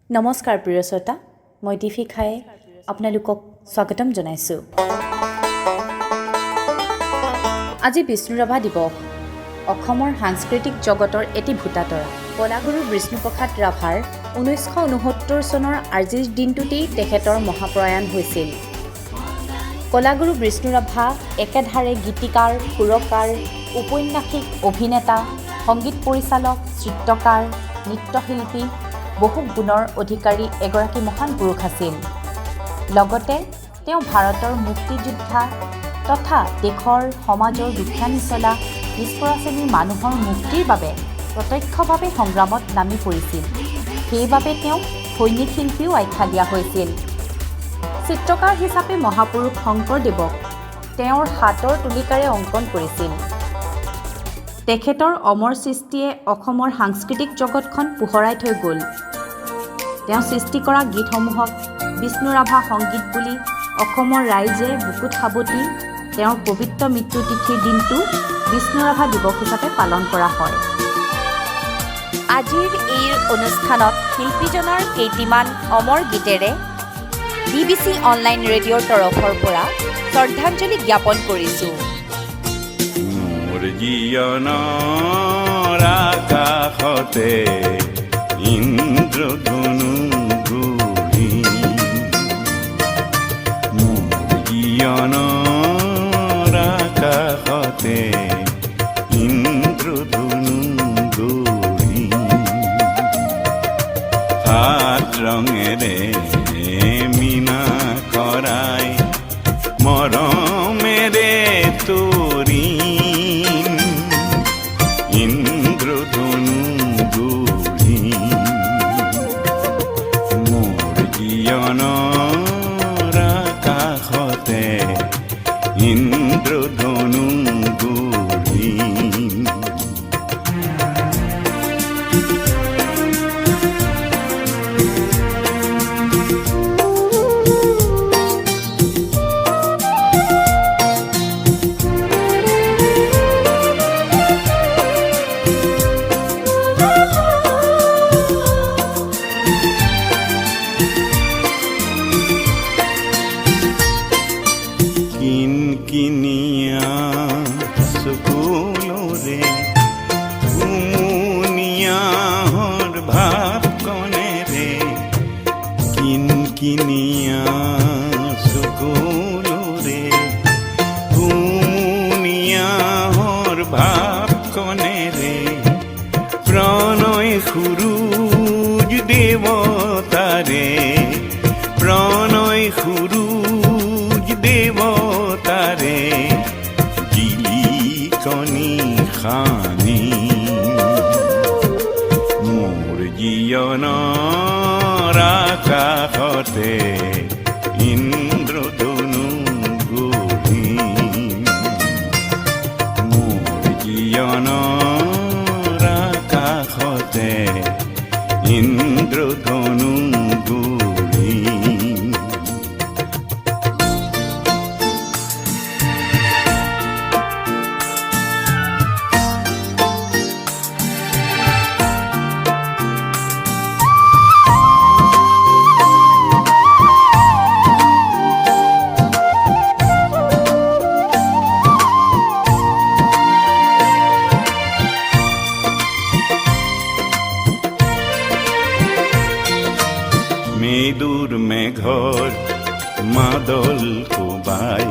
নমস্কাৰ প্ৰিয় শ্ৰোতা, মই দীপিকাই আপোনালোকক স্বাগতম জনাইছোঁ। আজি বিষ্ণুৰাভা দিৱস। অসমৰ সাংস্কৃতিক জগতৰ এটি ভূতাতৰা কলাগুৰু বিষ্ণুপ্ৰসাদ ৰাভাৰ 1969 চনৰ আজিৰ দিনটোতেই তেখেতৰ মহাপ্ৰয়াণ হৈছিল। কলাগুৰু বিষ্ণু ৰাভা একেধাৰে গীতিকাৰ, সুৰকাৰ, উপন্যাসিক, অভিনেতা, সংগীত পৰিচালক, চিত্ৰকাৰ, নৃত্যশিল্পী, বহু গুণৰ অধিকাৰী এগৰাকী মহান পুৰুষ আছিল। লগতে তেওঁ ভাৰতৰ মুক্তিযোদ্ধা তথা দেশৰ সমাজৰ দুখীয়া নিচলা নিষ্পৰা শ্ৰেণীৰ মানুহৰ মুক্তিৰ বাবে প্ৰত্যক্ষভাৱে সংগ্ৰামত নামি পৰিছিল। সেইবাবে তেওঁক সৈনিক শিল্পীও আখ্যা দিয়া হৈছিল। চিত্ৰকাৰ হিচাপে মহাপুৰুষ শংকৰদেৱক তেওঁৰ হাতৰ তুলিকাৰে অংকন কৰিছিল। তেখেতৰ অমৰ সৃষ্টিয়ে অসমৰ সাংস্কৃতিক জগতখন পোহৰাই থৈ গ'ল। তেওঁ সৃষ্টি কৰা গীতসমূহক বিষ্ণু ৰাভা সংগীত বুলি অসমৰ ৰাইজে বুকুত সাৱটি তেওঁৰ পবিত্ৰ মৃত্যু তিথিৰ দিনটো বিষ্ণু ৰাভা দিৱস হিচাপে পালন কৰা হয়। আজিৰ এই অনুষ্ঠানত শিল্পীজনৰ কেইটিমান অমৰ গীতেৰে BBC অনলাইন ৰেডিঅ'ৰ তৰফৰ পৰা শ্ৰদ্ধাঞ্জলি জ্ঞাপন কৰিছোঁ। মোৰ জীৱনৰ আকাশতে ইন্দ্ৰধনু গঢ়ি, মোৰ জীৱনৰ আকাশতে ইন্দ্ৰধনু গঢ়ি, সাত ৰঙেৰে মীনা কৰাই মৰমেৰে তৰিম, ইন্দ্ৰধনু গঢ়ি, মোৰ জীৱনৰ আকাশতে ইন্দ্ৰধনু গঢ়ি। কিনিয়া চকুলোৰে কুমুনিয়াৰ ভাৱ কণেৰে, কিনিয়া চকুলোৰে কুমুনিয়াৰ ভাৱ কণেৰে, প্ৰণয় সুৰুজ দেৱতাৰে, প্ৰণয় সুৰুজ দেৱতাৰে জিলিকনি খানি, মোৰ জীৱনৰ আকাশতে ইন্দ্ৰধনু গঢ়ি, মোৰ জীৱনৰ আকাশতে ইন্দ্ৰধনু গঢ়ি। মেদুৰ মেঘৰ মাদল কোবাই,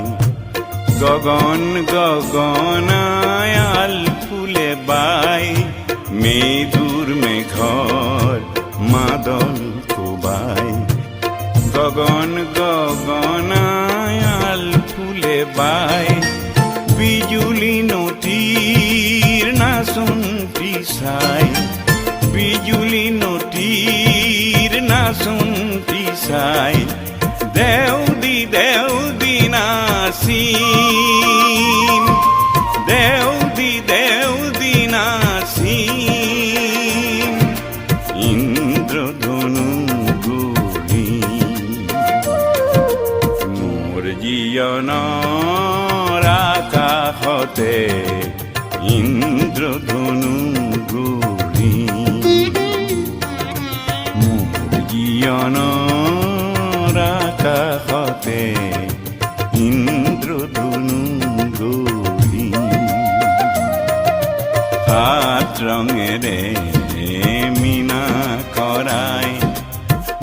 গগন গগনায়াল ফুলে বাই, মেদুৰ মেঘৰ মাদল কোবাই, গগন গগনায়াল ফুলে বাই, বিজুলী নদীৰ নাচন্তি চাই, বিজুলী নদীৰ নাচন্তি চাই, দেউদি নাচিম, দেউদি নাচিম, ইন্দ্ৰধনু গঢ়ি, মোৰ জীৱনৰ আকাশতে ইন্দ্ৰধনু গঢ়ি, মোৰ ইন্দ্ৰধনু গঢ়ি সাত ৰঙেৰে মীনা কৰাই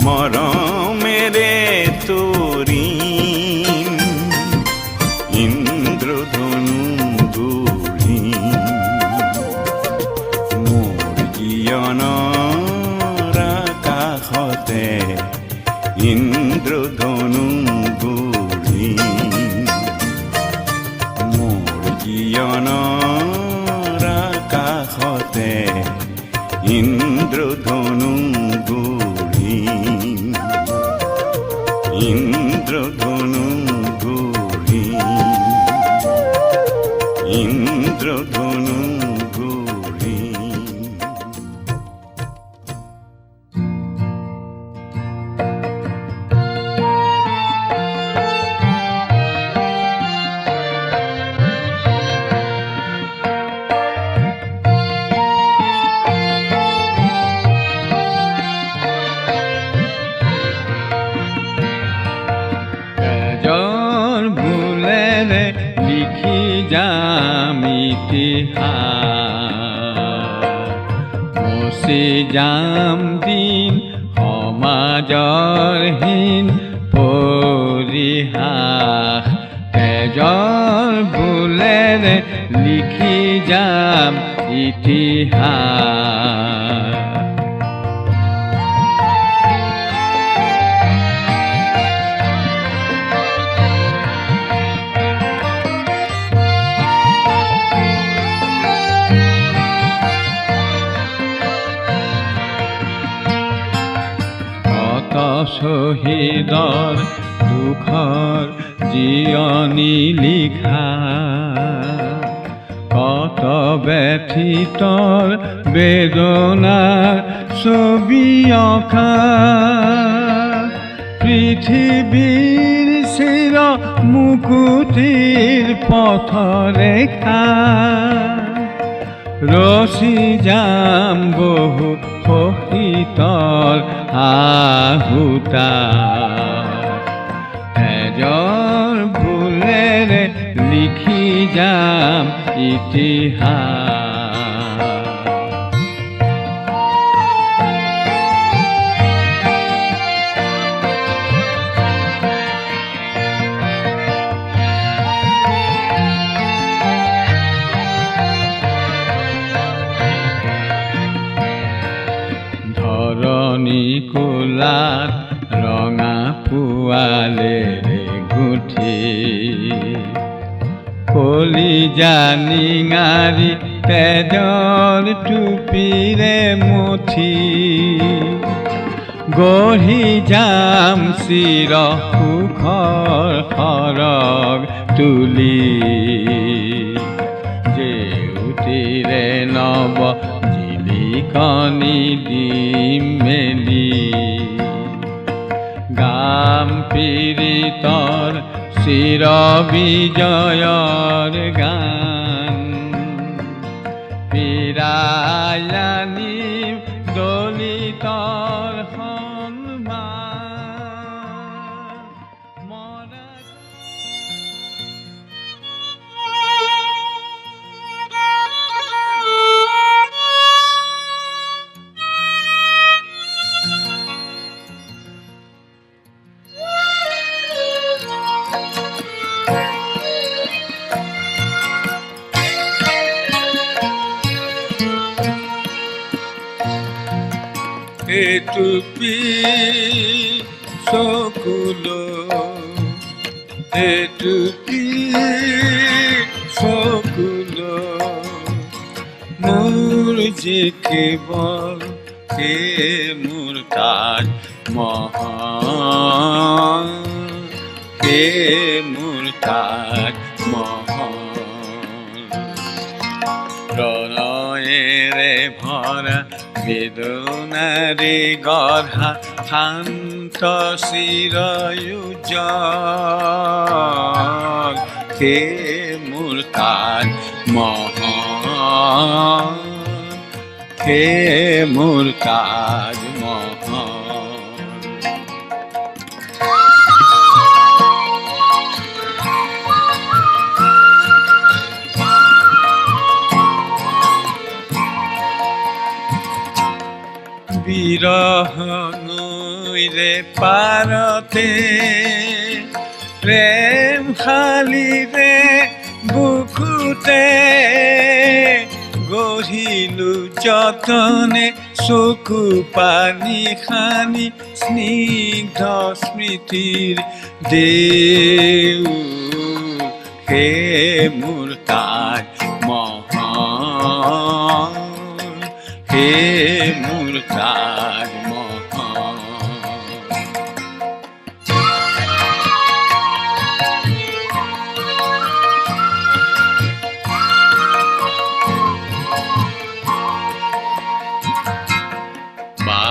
মৰমেৰে তৰিম ইন্দ্ৰধনু গঢ়ি মোৰ জীৱনৰ আকাশতে ইন্দ্ৰধনু গঢ়ি মোৰ জীৱনৰ আকাশতে ইন্দ্ৰধনু গঢ়ি ইন্দ্ৰধনু গঢ়ি ইন্দ্ৰধনু গঢ়ি লিখি যাম ইতিহাস মচি যাম দিন সমাজৰ হীন পৰিহাস তেজৰ ভুলেৰে লিখি যাম ইতিহাস শহীদৰ দুখৰ জীয়নী লিখা কত ব্যথিতৰ বেদনাৰ ছবি অঁকা পৃথিৱীৰ চিৰ মুকুতিৰ পথৰেখা ৰচি যাম বহু শোষিতৰ আহুতা তেজৰ ভুলেৰে লিখি যাম ইতিহাস ধৰণী কোলাত ৰঙা পোৱালেৰে গুঠি কলিজা নিঙাৰি তেজৰ টুপিৰে মুঠি গঢ়ি যাম চিৰ সুখৰ সৰগ তুলি জেউতিৰে নৱ জিলিকনি দিম মেলি গাম পীড়িতৰ চিৰ বিজয়ৰ গান পীড়াই আনিম দলিতৰ সন্মান টুপি চকুলো টুপি চকুলো মোৰ যে কেৱল মোৰ তাজ মহান মোৰ তাজ মহান প্ৰণয়েৰে ভৰা বেদনাৰে গঢ়া শান্ত চিৰউজ্জ্বল হে মোৰ তাজ মহান হে মোৰ তাজ মহান বিৰহ নৈৰে পাৰতে প্ৰেম শালীৰে বুকুতে গঢ়িলো যতনে চকু পানী খানি স্নিগ্ধ স্মৃতিৰ দেউ হে মোৰ তাজমহল হে মোৰ তাজমহল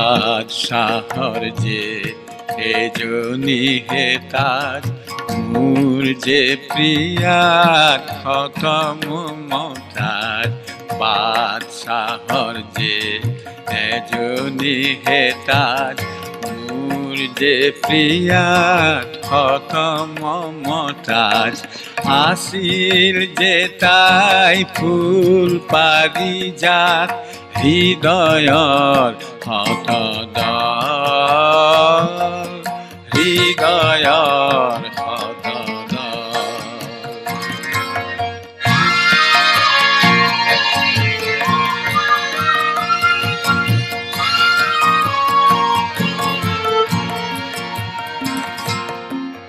বাদশাহৰ যে এজনী হে তাজ মোৰ যে প্ৰিয়াত খতম মমতাজ বাদশাহৰ যে এজনী হে তাজ মোৰ যে প্ৰিয়াত খতম মমতাজ আছিল যে তাই ফুল পাৰিজাত হৃদয়ৰ হতদল হৃদয়ৰ হতদল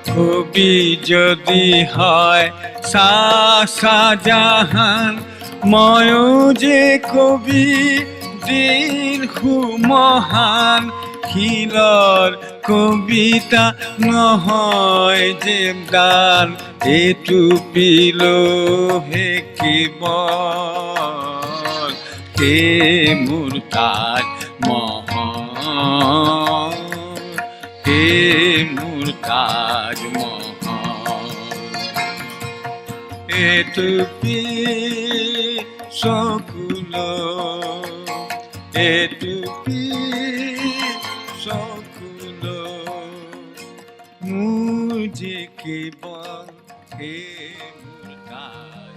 কবি যদি হয় শাহজাহান ময়ো যে কবি দিন সুমহান শিলৰ কবিতা নহয় যে গান এইটো পিলহে কেৱল হে মোৰ তাজমহল হে মোৰ তাজমহল এইটো চকুলো এটুপি চকুলো মোৰ যে কেৱল হে মোৰ তাজ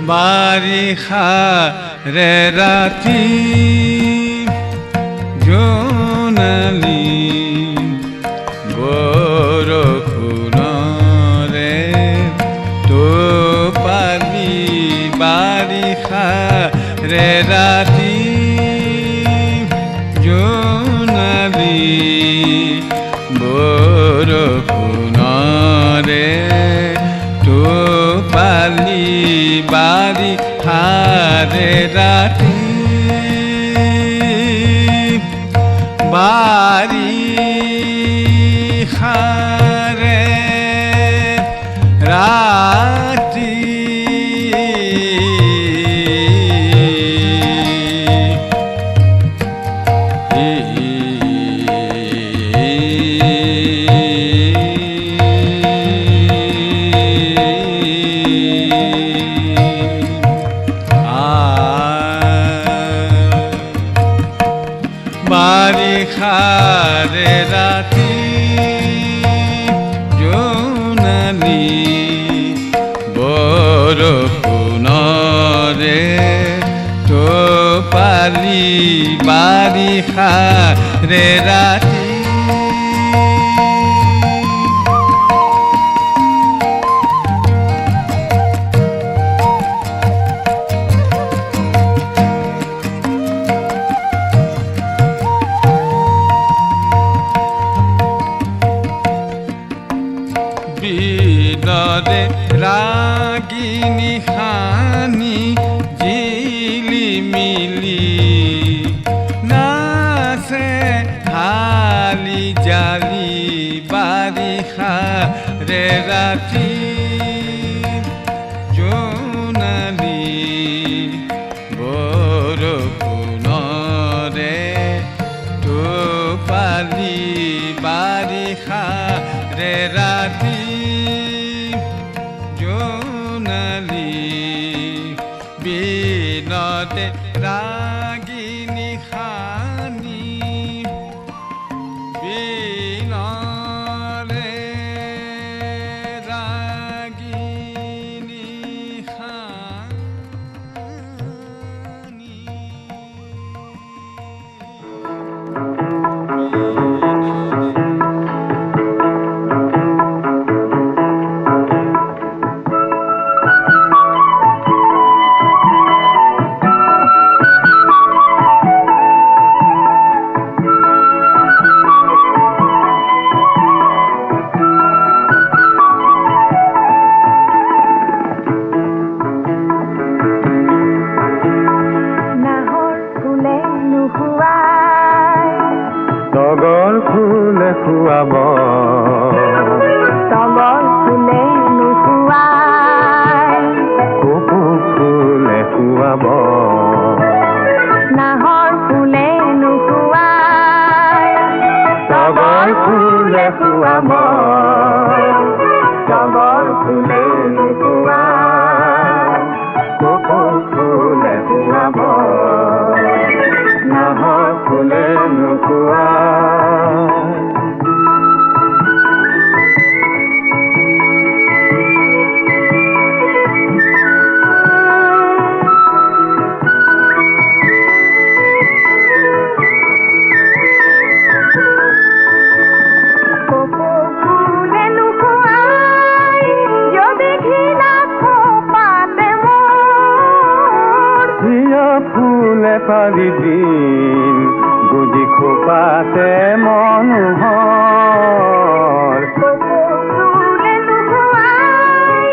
বাৰিষা ৰে ৰাতি জোনালী বৰষুণৰে টোপালি বাৰিষা ৰে ৰাতি জোনালী বৰষুণৰে টোপালি বাৰিষাৰে ৰাতি বাৰিষাৰে ৰাতি বাৰিষাৰে ৰাতি জোনালী বৰষুণৰে টোপালি বাৰিষাৰে ৰাতি বিনৰে ৰাগিনী হানি জিলি মিলি নাচে পিয়ালি বাৰিষা ৰে ৰাতি জোনালী বৰষুণৰে টোপালি বাৰিষা ৰে ৰাতি জোনালী বিনতে ৰাগিনী খানি বিনৰে ৰাগিনী খানি তগৰ ফুলে খুৱাব তগৰ ফুলে নুখুৱাই কপৌ ফুলে খুৱাব নাহৰ ফুলে নুখুৱাই তগৰ ফুলে খুৱাব তগৰ ফুলে খুৱাই কপৌ ফুলে খুৱাব নাহৰ ফুলে নুখুৱাই কপৌ ফুলে নুখুৱাই যদি ঘৃণা খোপাতে মোৰ প্ৰিয় ফুলে পাৰি দিন গুজি খোপাতে মনোহৰ কপৌ ফুলে নুখুৱাই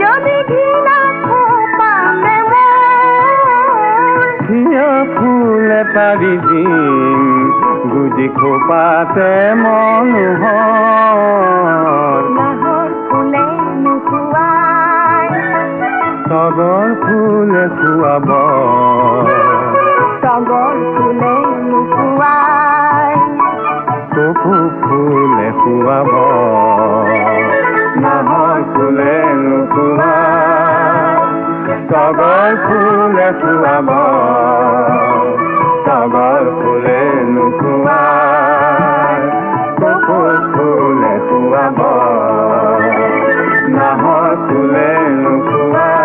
যদি ঘৃণা খোপাতে মোৰ প্ৰিয় ফুলে পাৰি দিন গুজি খোপাতে মনোহৰ নাহৰ ফুলে নুখুৱাই তগৰ ফুলে খুৱাব তগৰ ফুলে নুখুৱাই কপৌ ফুলে খুৱাব নাহৰ ফুলে নুখুৱাই তগৰ ফুলে খুৱাব তগৰ ফুলে নুখুৱাই কপৌ ফুলে খুৱাব নাহৰ ফুলে নুখুৱাই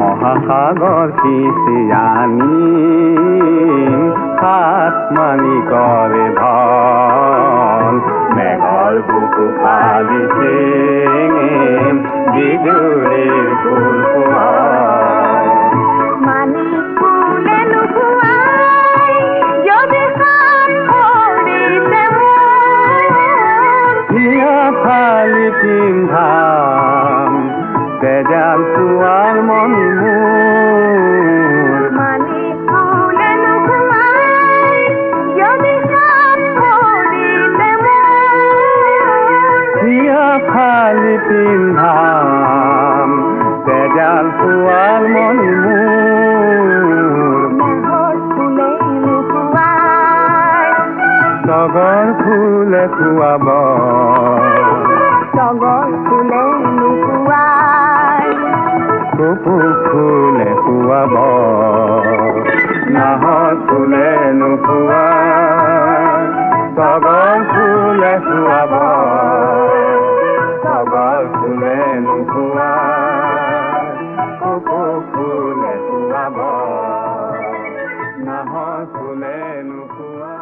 মহাসাগৰ সিঁচিয়ানি হাত মানি কৰে ধন মেঘৰ বুকু ফালি চিঙিম বিজুলীৰ ফুল ফুল মানিক ফুলে নুখুৱাই যদি সাত ভৰিতে মোৰ হিয়া ফালি পিন্ধাম তেজাল চোৱাৰ মণি মোৰ মানিক ফুলে নুখুৱাই যদি সাত ভৰিতে মোৰ হিয়া ফালি পিন্ধাম তেজাল চোৱাৰ মণি মোৰ নাহৰ ফুলে নুখুৱাই তগৰ ফুলে খুৱাব তগৰ ফুলে নুখুৱাই কপৌ ফুলে খুৱাব নাহৰ ফুলে নুখুৱাই তগৰ ফুলে খুৱাব তগৰ ফুলে নুখুৱাই কপৌ ফুলে খুৱাব নাহৰ ফুলে নুখুৱাই